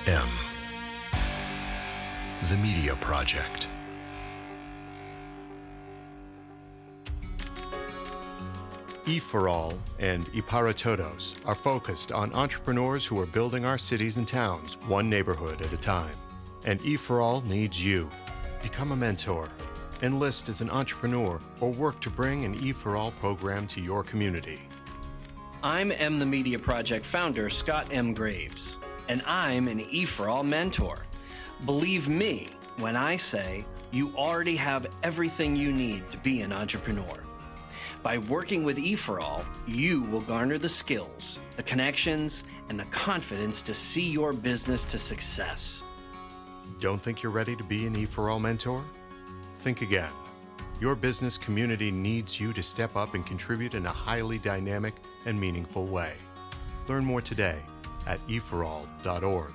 M. The Media Project. E for All and E para Todos are focused on entrepreneurs who are building our cities and towns one neighborhood at a time. And E for All needs you. Become a mentor, enlist as an entrepreneur, or work to bring an E for All program to your community. I'm M the Media Project founder, Scott M. Graves, and I'm an E for All mentor. Believe me when I say you already have everything you need to be an entrepreneur. By working with E for All, you will garner the skills, the connections, and the confidence to see your business to success. Don't think you're ready to be an E for All mentor? Think again. Your business community needs you to step up and contribute in a highly dynamic and meaningful way. Learn more today at eforall.org.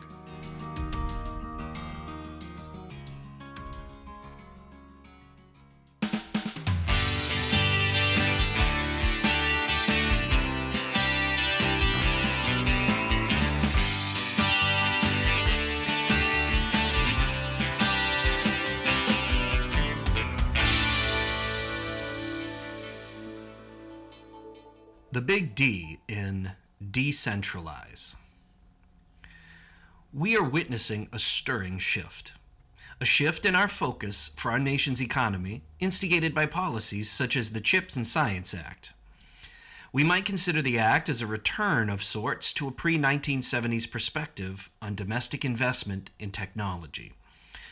The big D in Decentralize. We are witnessing a stirring shift. A shift in our focus for our nation's economy, instigated by policies such as the CHIPS and Science Act. We might consider the act as a return of sorts to a pre-1970s perspective on domestic investment in technology.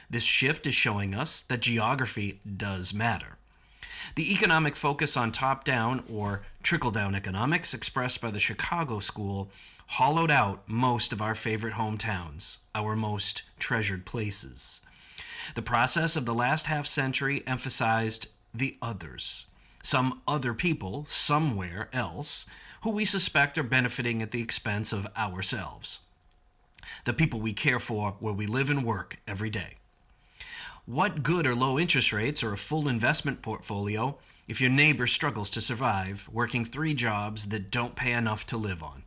This shift is showing us that geography does matter. The economic focus on top-down or trickle-down economics expressed by the Chicago School hollowed out most of our favorite hometowns, our most treasured places. The process of the last half-century emphasized the others, some other people somewhere else who we suspect are benefiting at the expense of ourselves, the people we care for where we live and work every day. What good are low interest rates or a full investment portfolio if your neighbor struggles to survive, working 3 jobs that don't pay enough to live on?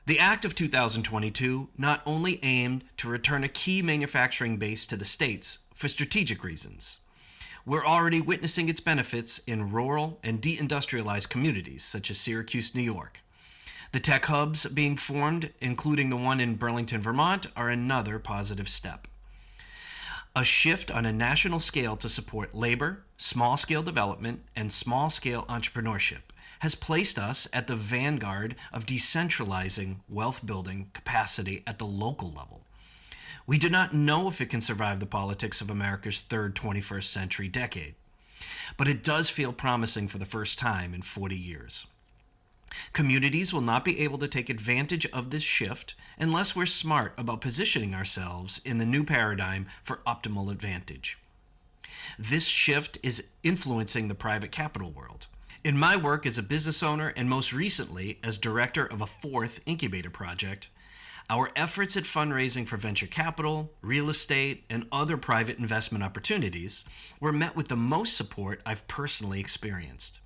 The Act of 2022 not only aimed to return a key manufacturing base to the states for strategic reasons. We're already witnessing its benefits in rural and deindustrialized communities such as Syracuse, New York. The tech hubs being formed, including the one in Burlington, Vermont, are another positive step. A shift on a national scale to support labor, small-scale development, and small-scale entrepreneurship has placed us at the vanguard of decentralizing wealth-building capacity at the local level. We do not know if it can survive the politics of America's third 21st century decade, but it does feel promising for the first time in 40 years. Communities will not be able to take advantage of this shift unless we're smart about positioning ourselves in the new paradigm for optimal advantage. This shift is influencing the private capital world. In my work as a business owner and most recently as director of a 4th incubator project, our efforts at fundraising for venture capital, real estate, and other private investment opportunities were met with the most support I've personally experienced.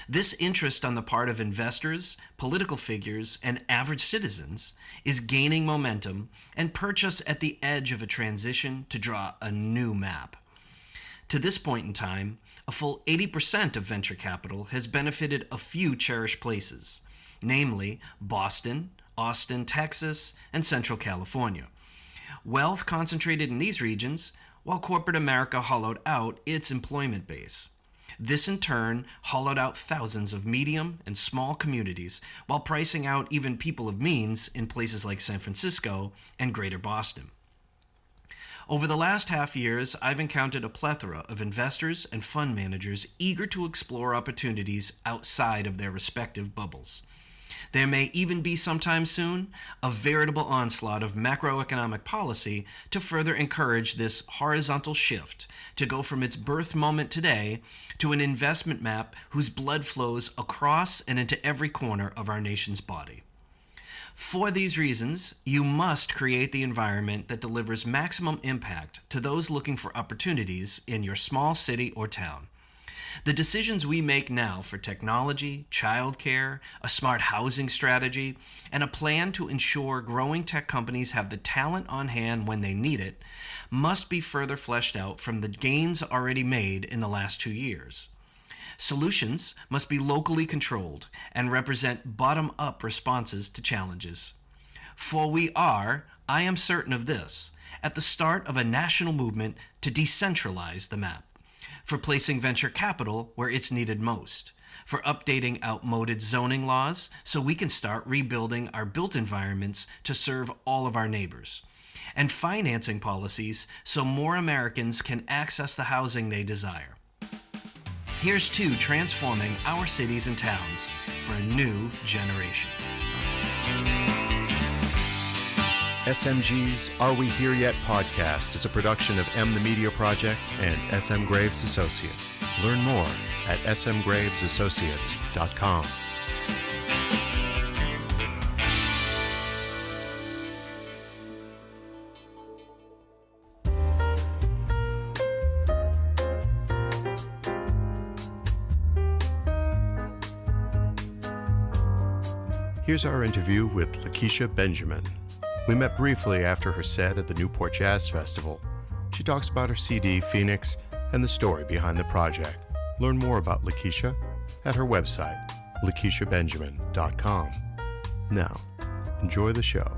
This interest on the part of investors, political figures, and average citizens is gaining momentum and perch us at the edge of a transition to draw a new map. To this point in time, a full 80% of venture capital has benefited a few cherished places, namely Boston, Austin, Texas, and Central California. Wealth concentrated in these regions, while corporate America hollowed out its employment base. This in turn hollowed out thousands of medium and small communities while pricing out even people of means in places like San Francisco and Greater Boston. Over the last half years, I've encountered a plethora of investors and fund managers eager to explore opportunities outside of their respective bubbles. There may even be sometime soon a veritable onslaught of macroeconomic policy to further encourage this horizontal shift to go from its birth moment today to an investment map whose blood flows across and into every corner of our nation's body. For these reasons, you must create the environment that delivers maximum impact to those looking for opportunities in your small city or town. The decisions we make now for technology, childcare, a smart housing strategy, and a plan to ensure growing tech companies have the talent on hand when they need it must be further fleshed out from the gains already made in the last 2 years. Solutions must be locally controlled and represent bottom-up responses to challenges. For we are, I am certain of this, at the start of a national movement to decentralize the map, for placing venture capital where it's needed most, for updating outmoded zoning laws so we can start rebuilding our built environments to serve all of our neighbors, and financing policies so more Americans can access the housing they desire. Here's to transforming our cities and towns for a new generation. SMG's Are We Here Yet podcast is a production of M the Media Project and SM Graves Associates. Learn more at smgravesassociates.com. Here's our interview with Lakecia Benjamin. We met briefly after her set at the Newport Jazz Festival. She talks about her CD, Phoenix, and the story behind the project. Learn more about Lakecia at her website, lakeciabenjamin.com. Now, enjoy the show.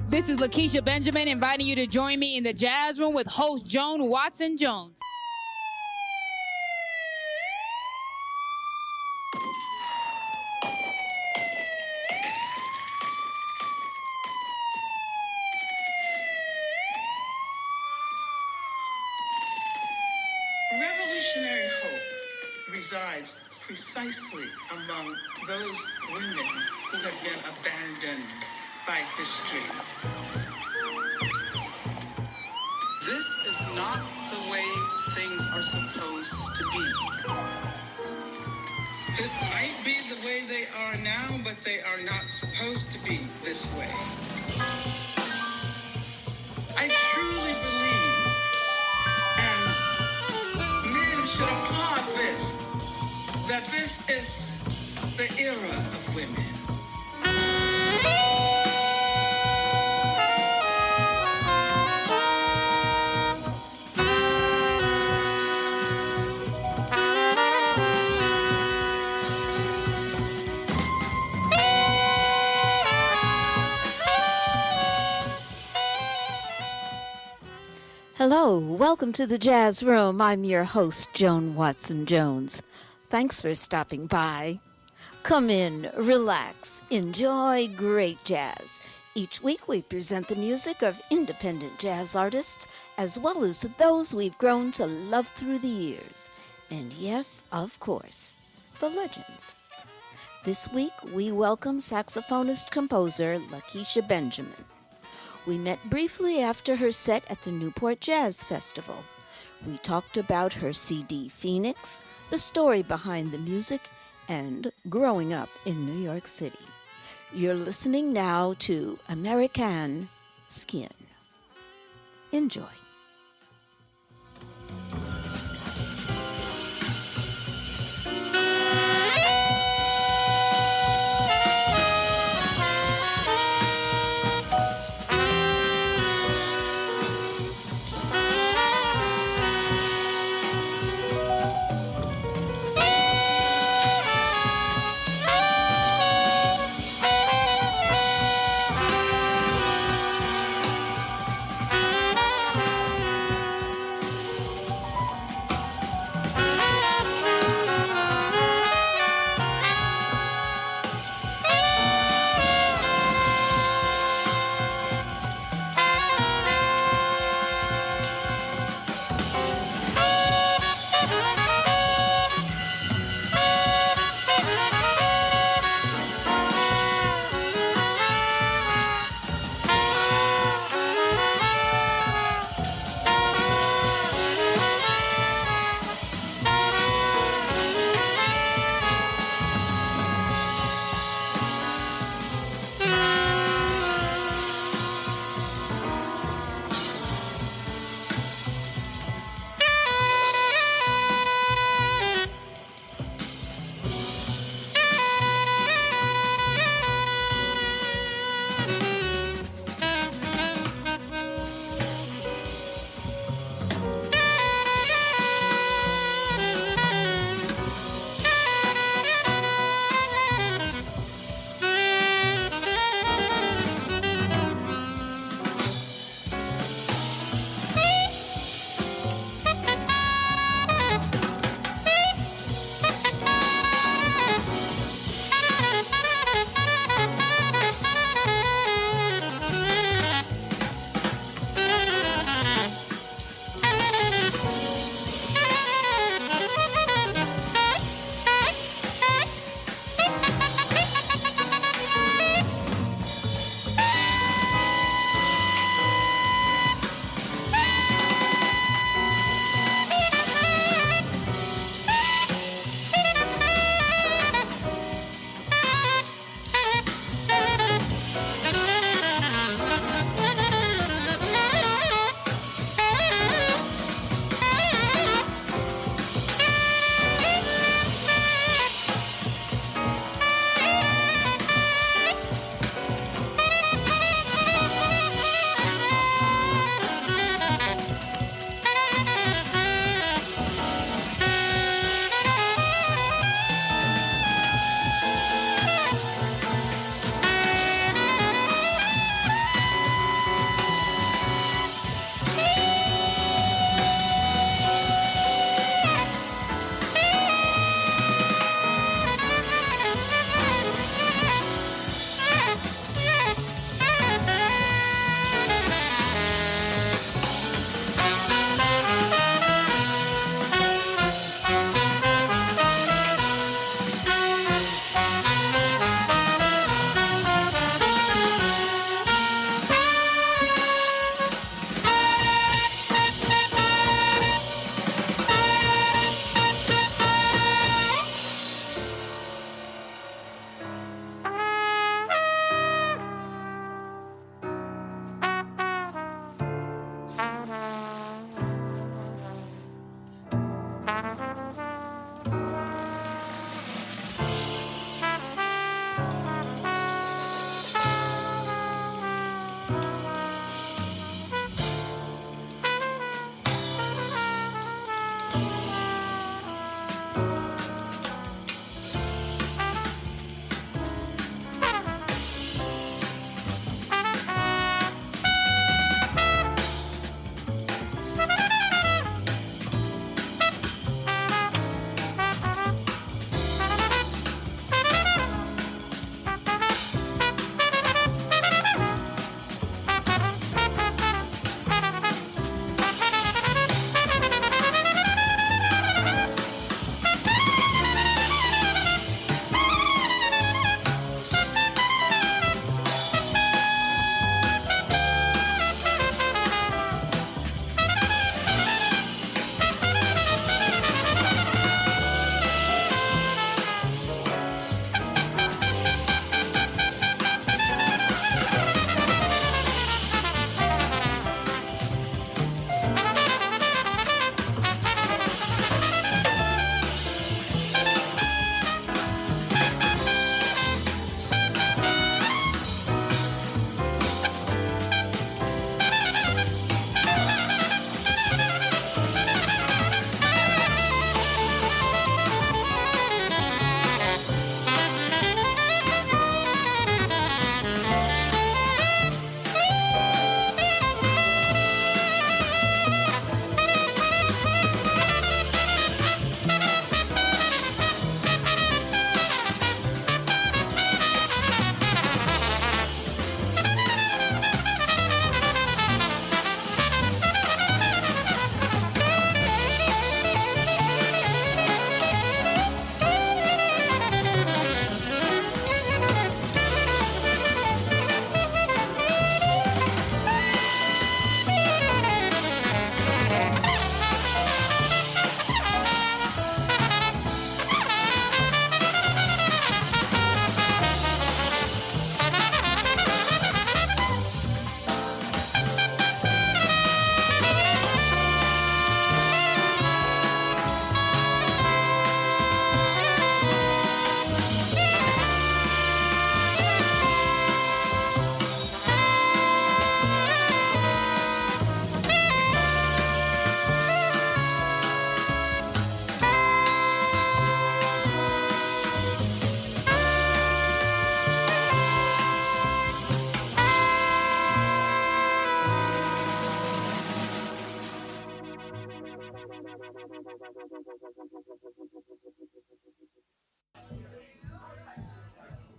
This is Lakecia Benjamin inviting you to join me in the Jazz Room with host Joan Watson-Jones. Revolutionary hope resides precisely among those women who have been abandoned by history. This is not the way things are supposed to be. This might be the way they are now, but they are not supposed to be this way. I truly believe, and men should applaud this, that this is the era of women. Hello, welcome to the Jazz Room. I'm your host, Joan Watson-Jones. Thanks for stopping by. Come in, relax, enjoy great jazz. Each week we present the music of independent jazz artists as well as those we've grown to love through the years. And yes, of course, the legends. This week we welcome saxophonist-composer Lakecia Benjamin. We met briefly after her set at the Newport Jazz Festival. We talked about her CD, Phoenix, the story behind the music, and growing up in New York City. You're listening now to American Skin. Enjoy.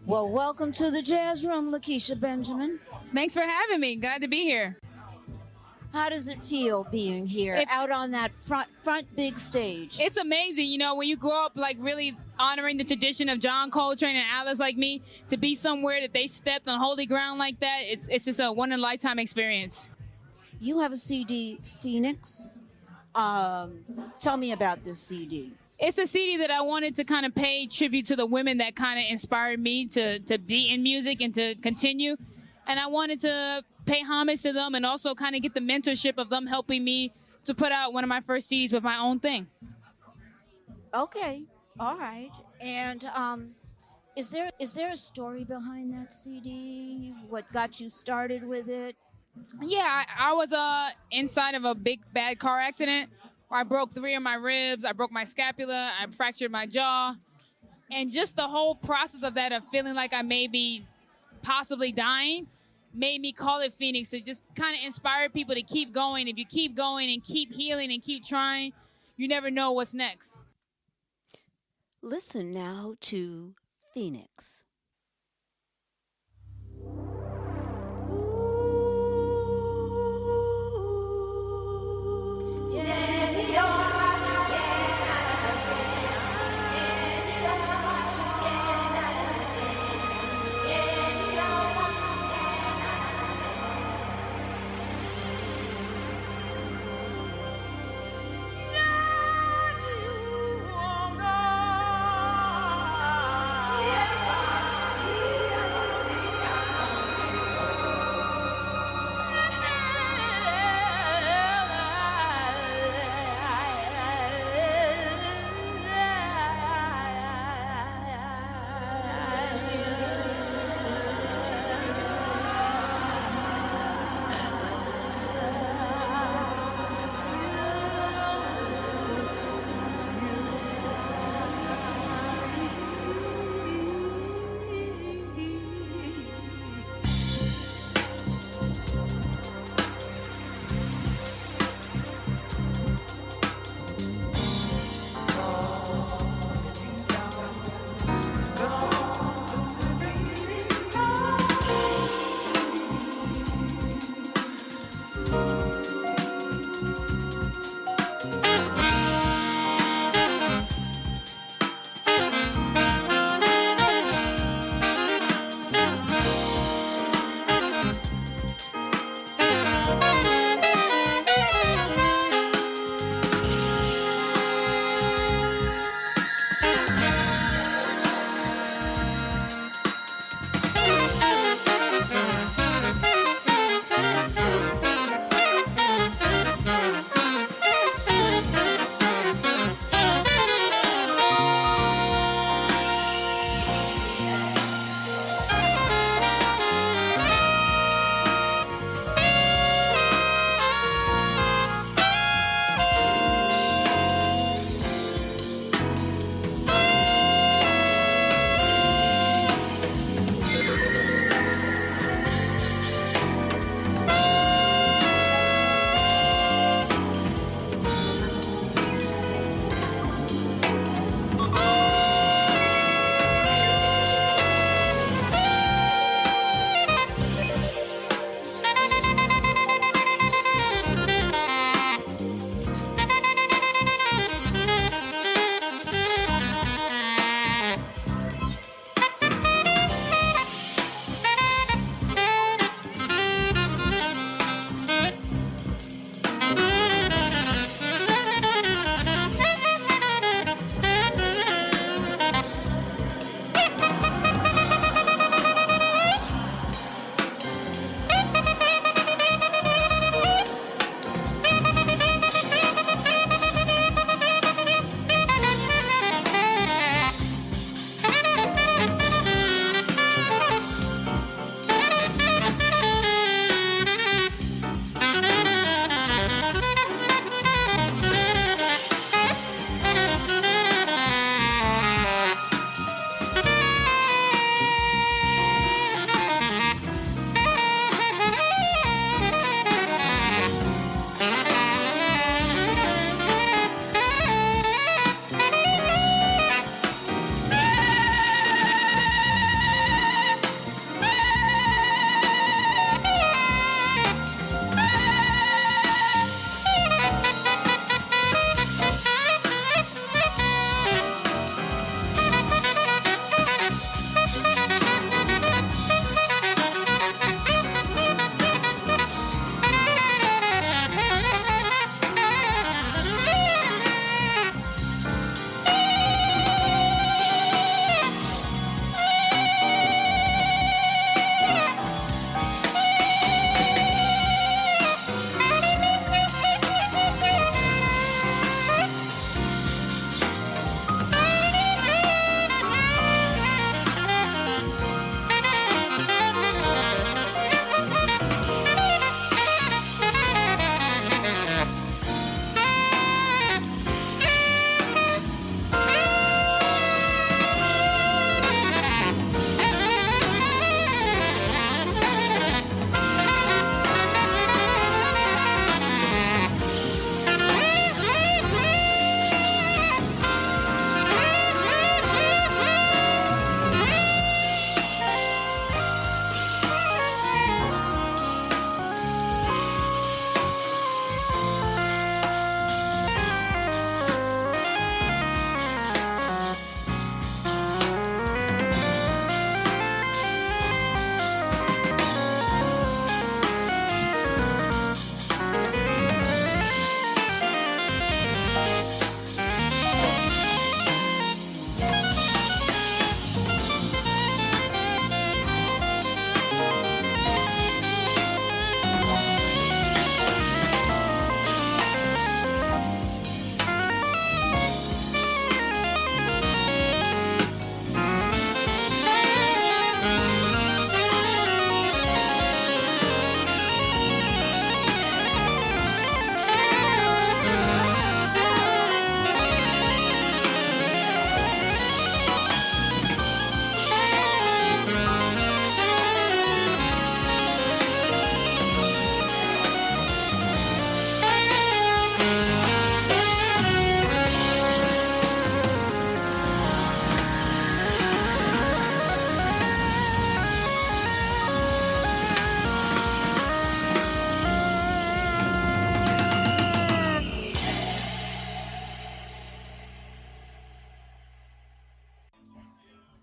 Well, welcome to the Jazz Room, Lakecia Benjamin. Thanks for having me. Glad to be here. How does it feel being here out on that front big stage? It's amazing, you know, when you grow up like really honoring the tradition of John Coltrane and Alice like me, to be somewhere that they stepped on holy ground like that, it's just a one in a lifetime experience. You have a CD, Phoenix. Tell me about this CD. It's a CD that I wanted to kind of pay tribute to the women that kind of inspired me to be in music and to continue. And I wanted to pay homage to them and also kind of get the mentorship of them helping me to put out one of my first CDs with my own thing. Okay, all right. And is there a story behind that CD? What got you started with it? Yeah, I was inside of a big bad car accident where I broke 3 of my ribs, I broke my scapula, I fractured my jaw. And just the whole process of that, of feeling like I may be possibly dying, made me call it Phoenix, to just kind of inspire people to keep going. If you keep going and keep healing and keep trying, you never know what's next. Listen now to Phoenix. Yeah.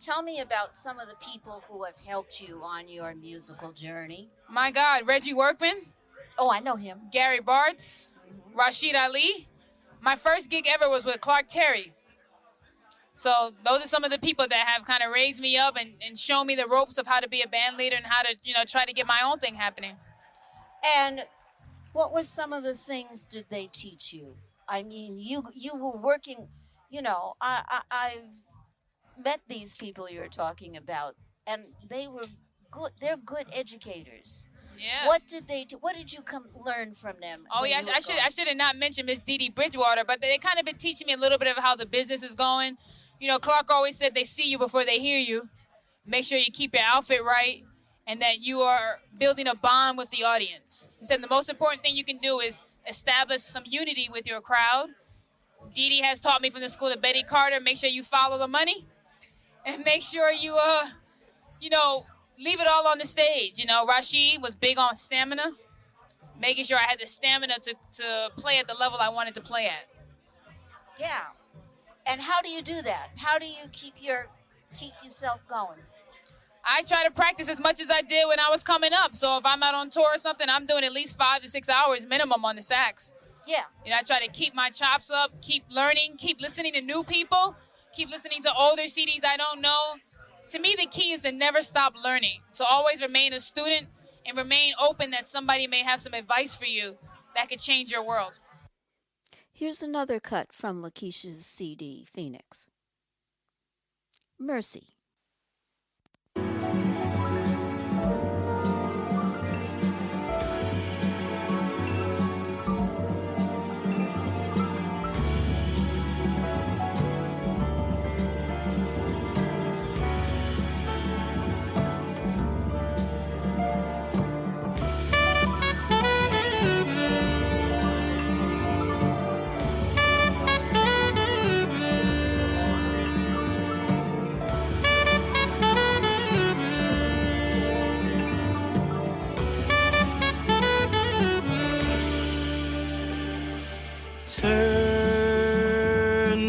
Tell me about some of the people who have helped you on your musical journey. My God, Reggie Workman, Oh, I know him. Gary Bartz, Rashid Ali. My first gig ever was with Clark Terry. So those are some of the people that have kind of raised me up and shown me the ropes of how to be a band leader and how to, try to get my own thing happening. And what were some of the things did they teach you? I mean, you were working, I've met these people you're talking about, and they were good. They're good educators. Yeah. What did what did you learn from them? Oh yeah, I should have not mentioned Miss Dee Dee Bridgewater, but they kind of been teaching me a little bit of how the business is going. Clark always said they see you before they hear you. Make sure you keep your outfit right, and that you are building a bond with the audience. He said the most important thing you can do is establish some unity with your crowd. Dee Dee has taught me from the school of Betty Carter, make sure you follow the money, and make sure you, leave it all on the stage. Rashid was big on stamina, making sure I had the stamina to play at the level I wanted to play at. Yeah. And how do you do that? How do you keep yourself going? I try to practice as much as I did when I was coming up. So if I'm out on tour or something, I'm doing at least 5 to 6 hours minimum on the sax. Yeah. I try to keep my chops up, keep learning, keep listening to new people, keep listening to older CDs I don't know. To me, the key is to never stop learning. To always remain a student and remain open that somebody may have some advice for you that could change your world. Here's another cut from Lakecia's CD, Phoenix. Mercy. Turn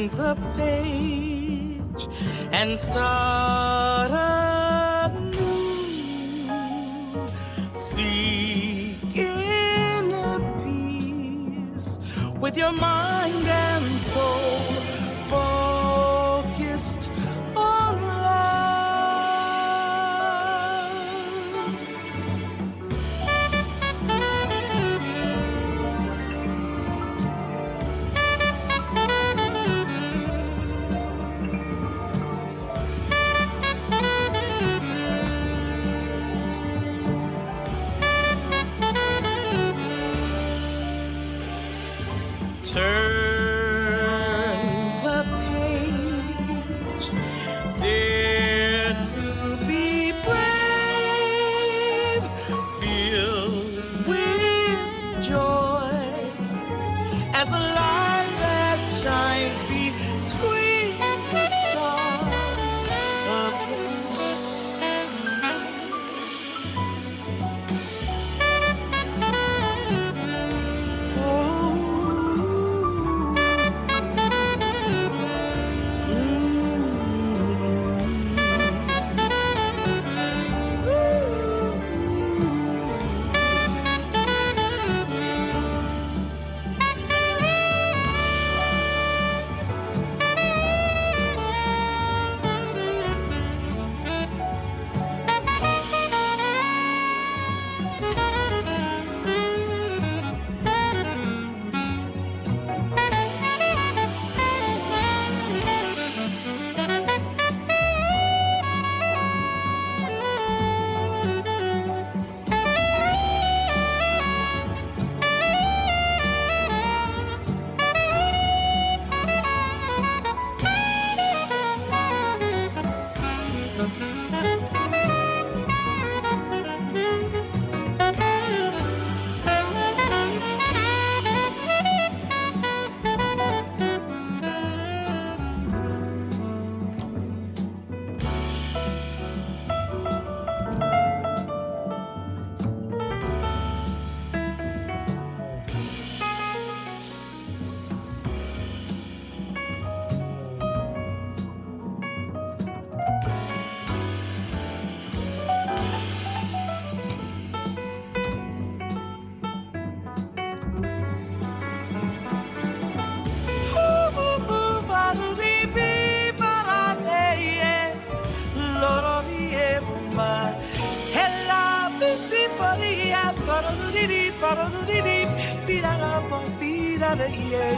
the page and start anew. Seek inner peace with your mind and soul focused on love. Turn the page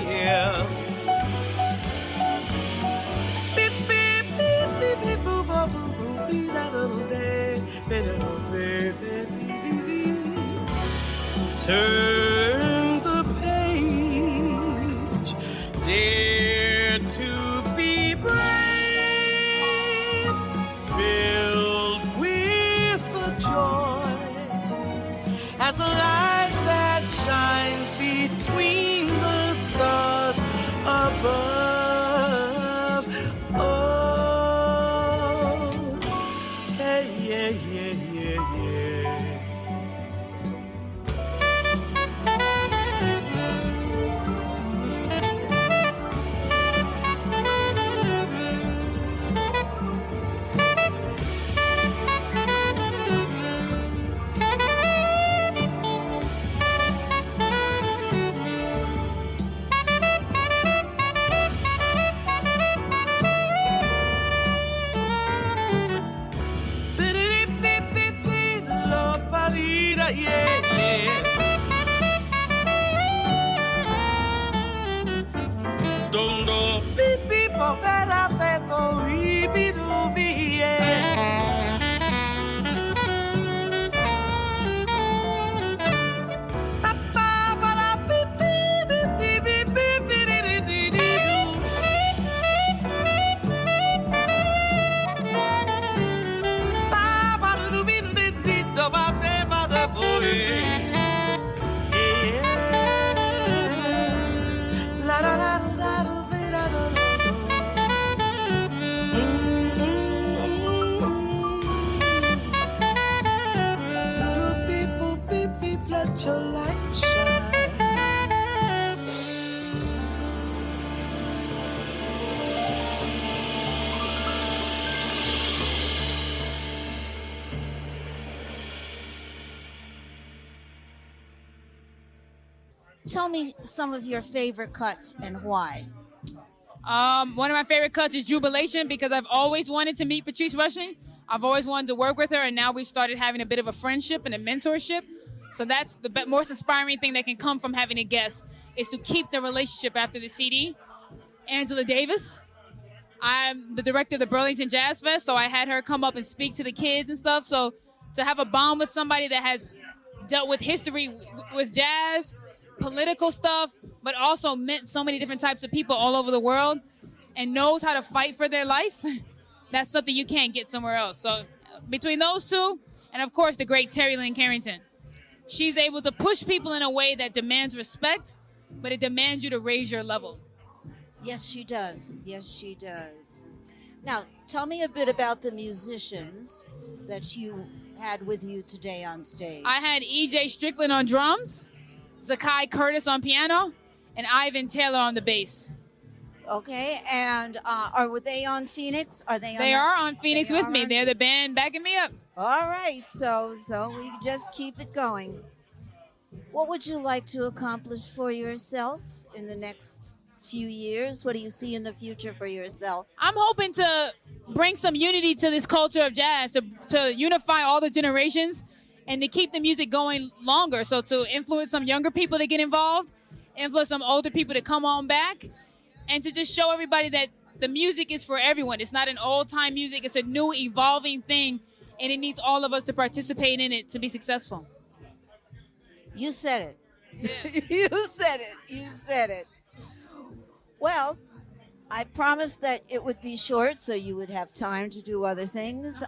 yeah. Beep, beep, beep, beep, beep, boo, boo, boo, boo, beep, da, da, da, da, da, da, da, da. Turn the page, dare to be brave, filled with a joy as a light that shines between the stars above. Oh, yeah, yeah, yeah, yeah, yeah. Yeah, yeah. Don't know, beep beep, oh, better, better, beep beep, yeah. Ba ba ba da beep beep beep beep beep beep beep beep. Ba ba da do beep beep beep, do ba ba ba da boy. La da da da da da da da da. Little people, beep beep, let your light shine. Tell me some of your favorite cuts and why. One of my favorite cuts is Jubilation because I've always wanted to meet Patrice Rushen. I've always wanted to work with her, and now we've started having a bit of a friendship and a mentorship. So that's the most inspiring thing that can come from having a guest is to keep the relationship after the CD. Angela Davis. I'm the director of the Burlington Jazz Fest, so I had her come up and speak to the kids and stuff. So to have a bond with somebody that has dealt with history with jazz, political stuff, but also met so many different types of people all over the world and knows how to fight for their life, that's something you can't get somewhere else. So between those two, and of course the great Terry Lynn Carrington, she's able to push people in a way that demands respect, but it demands you to raise your level. Yes, she does. Yes, she does. Now, tell me a bit about the musicians that you had with you today on stage. I had E.J. Strickland on drums, Zakai Curtis on piano, and Ivan Taylor on the bass. Okay, and were they on Phoenix? Are they on They are on Phoenix with me. They're the band backing me up. All right, so we just keep it going. What would you like to accomplish for yourself in the next few years? What do you see in the future for yourself? I'm hoping to bring some unity to this culture of jazz, to unify all the generations and to keep the music going longer. So to influence some younger people to get involved, influence some older people to come on back, and to just show everybody that the music is for everyone. It's not an old-time music. It's a new, evolving thing, and it needs all of us to participate in it to be successful. You said it. You said it. You said it. Well, I promised that it would be short so you would have time to do other things.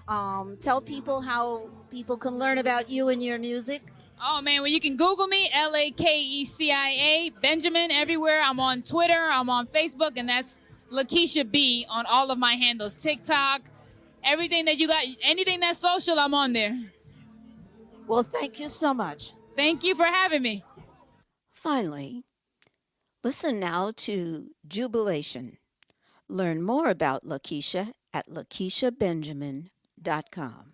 Tell people how people can learn about you and your music. Oh, man, well, you can Google me, Lakecia, Benjamin, everywhere. I'm on Twitter, I'm on Facebook, and that's Lakecia B on all of my handles, TikTok, everything that you got, anything that's social, I'm on there. Well, thank you so much. Thank you for having me. Finally, listen now to Jubilation. Learn more about Lakecia at LakeciaBenjamin.com.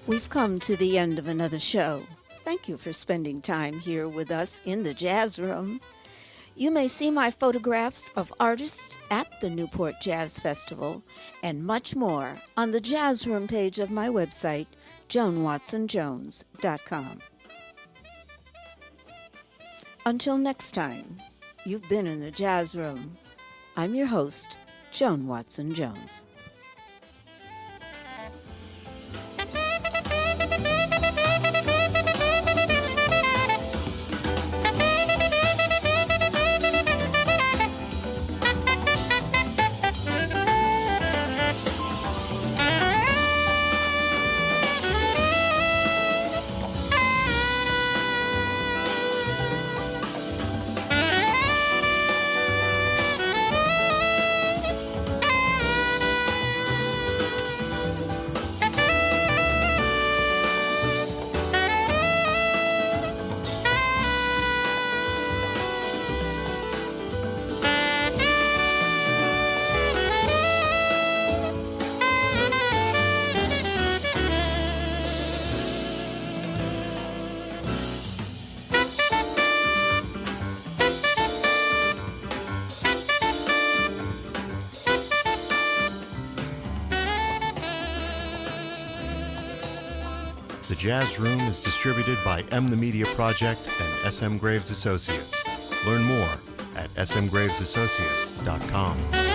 We've come to the end of another show. Thank you for spending time here with us in the Jazz Room. You may see my photographs of artists at the Newport Jazz Festival and much more on the Jazz Room page of my website, joanwatsonjones.com. Until next time, you've been in the Jazz Room. I'm your host, Joan Watson Jones. The Jazz Room is distributed by M the Media Project and SM Graves Associates. Learn more at smgravesassociates.com.